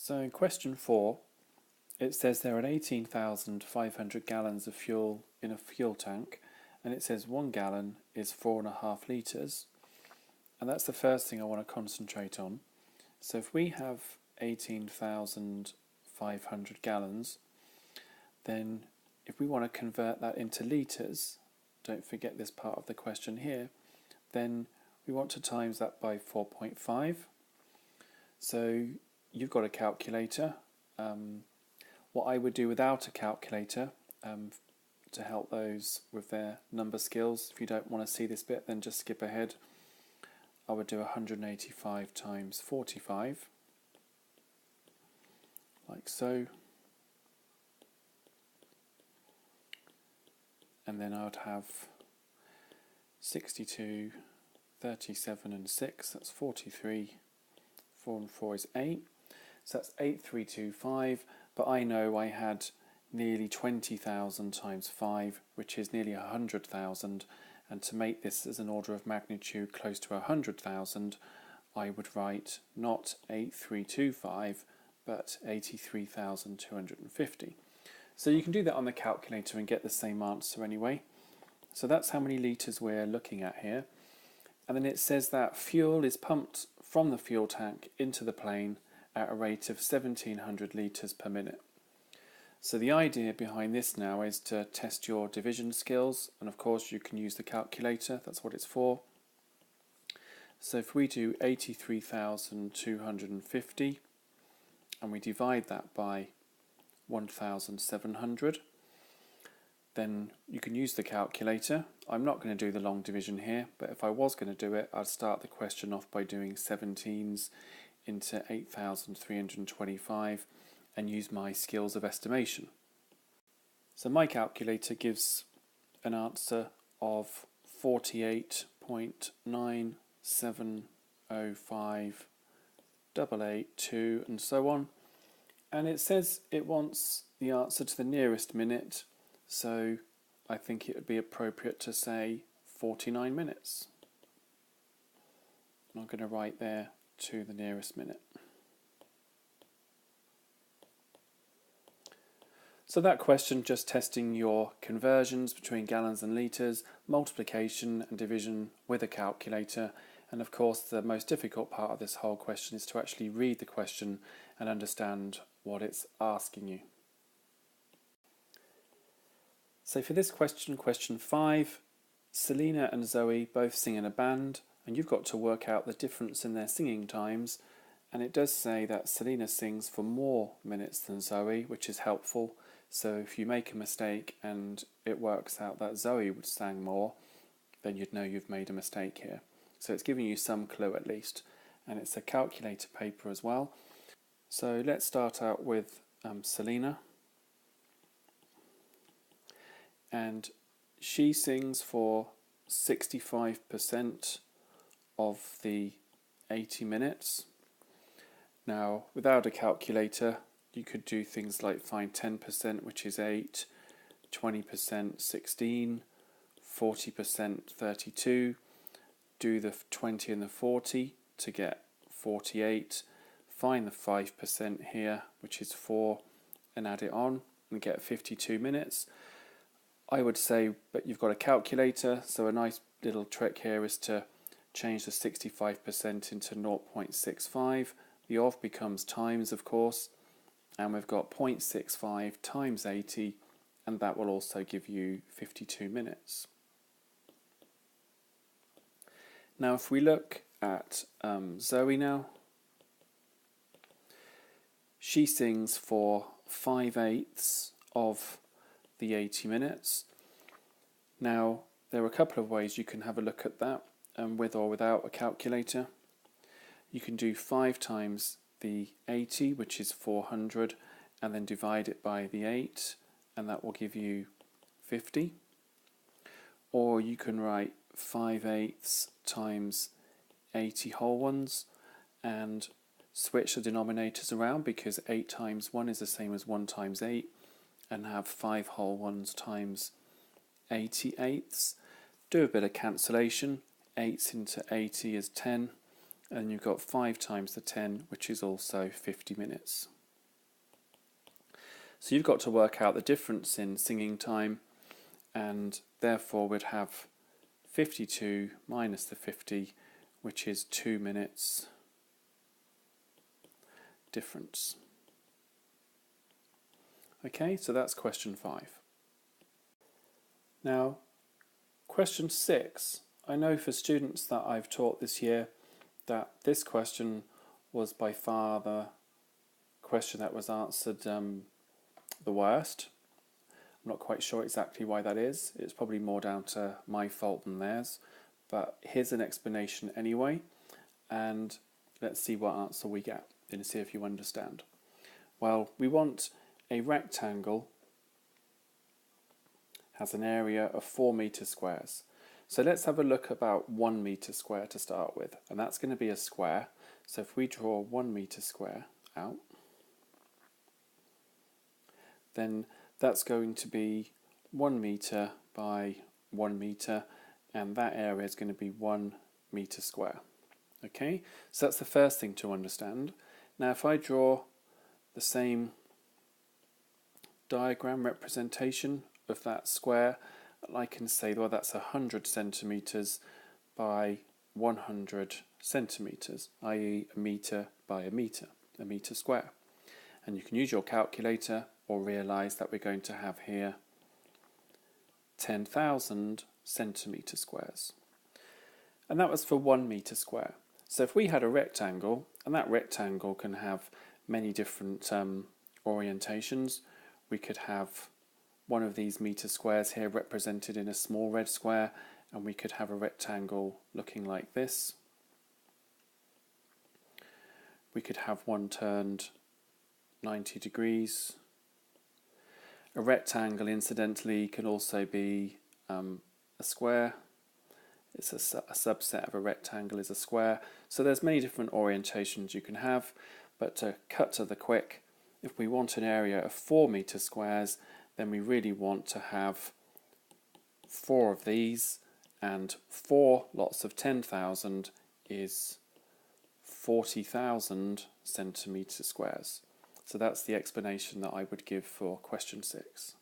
So in question 4, it says there are 18,500 gallons of fuel in a fuel tank, and it says 1 gallon is 4.5 litres. And that's the first thing I want to concentrate on. So if we have 18,500 gallons, then if we want to convert that into litres, don't forget this part of the question here, then we want to times that by 4.5. So you've got a calculator. What I would do without a calculator, to help those with their number skills, if you don't want to see this bit, then just skip ahead. I would do 185 times 45, like so. And then I would have 62, 37 and 6, that's 43, 4 and 4 is 8, so that's 8325, but I know I had nearly 20,000 times 5, which is nearly 100,000, and to make this as an order of magnitude close to 100,000, I would write not 8325, but 83,250. So you can do that on the calculator and get the same answer anyway. So that's how many litres we're looking at here. And then it says that fuel is pumped from the fuel tank into the plane at a rate of 1,700 litres per minute. So the idea behind this now is to test your division skills, and of course you can use the calculator, that's what it's for. So if we do 83,250 and we divide that by 1,700, then you can use the calculator. I'm not going to do the long division here, but if I was going to do it, I'd start the question off by doing 17s into 8,325 and use my skills of estimation. So my calculator gives an answer of 48.9705882 and so on. And it says it wants the answer to the nearest minute, so I think it would be appropriate to say 49 minutes. And I'm going to write there to the nearest minute. So that question, just testing your conversions between gallons and litres, multiplication and division with a calculator, and of course the most difficult part of this whole question is to actually read the question and understand what it's asking you. So for this question, question 5, Selena and Zoe both sing in a band, and you've got to work out the difference in their singing times, and it does say that Selena sings for more minutes than Zoe, which is helpful. So if you make a mistake and it works out that Zoe would sang more, then you'd know you've made a mistake here. So it's giving you some clue at least, and it's a calculator paper as well. So let's start out with Selena. And she sings for 65% of the 80 minutes. Now, without a calculator, you could do things like find 10%, which is 8, 20%, 16, 40%, 32, do the 20 and the 40 to get 48, find the 5% here, which is 4, and add it on and get 52 minutes. I would say, but you've got a calculator, so a nice little trick here is to change the 65% into 0.65. The of becomes times, of course, and we've got 0.65 times 80, and that will also give you 52 minutes. Now if we look at Zoe now, she sings for 5/8 of the 80 minutes. Now there are a couple of ways you can have a look at that, with or without a calculator. You can do 5 times the 80, which is 400, and then divide it by the 8, and that will give you 50. Or you can write 5/8 times 80 whole ones and switch the denominators around, because 8 times 1 is the same as 1 times 8, and have 5 whole ones times 80/8. Do a bit of cancellation. 8 into 80 is 10, and you've got 5 times the 10, which is also 50 minutes. So you've got to work out the difference in singing time, and therefore we'd have 52 minus the 50, which is 2 minutes difference. Okay, so that's question 5. Now, question 6, I know for students that I've taught this year that this question was by far the question that was answered the worst. I'm not quite sure exactly why that is. It's probably more down to my fault than theirs. But here's an explanation anyway, and let's see what answer we get and see if you understand. Well, we want a rectangle has an area of 4 meter squares. So let's have a look about 1 meter square to start with, and that's going to be a square. So if we draw 1 meter square out, then that's going to be 1 meter by 1 meter, and that area is going to be 1 meter square. Okay, so that's the first thing to understand. Now if I draw the same diagram representation of that square, I can say, well, that's 100 centimetres by 100 centimetres, i.e. a metre by a metre square. And you can use your calculator or realise that we're going to have here 10,000 centimetre squares. And that was for 1 metre square. So if we had a rectangle, and that rectangle can have many different orientations, we could have one of these metre squares here represented in a small red square, and we could have a rectangle looking like this. We could have one turned 90 degrees. A rectangle, incidentally, can also be a square. It's a subset of a rectangle is a square. So there's many different orientations you can have, but to cut to the quick, if we want an area of 4 metre squares, then we really want to have 4 of these, and 4 lots of 10,000 is 40,000 centimetre squares. So that's the explanation that I would give for question 6.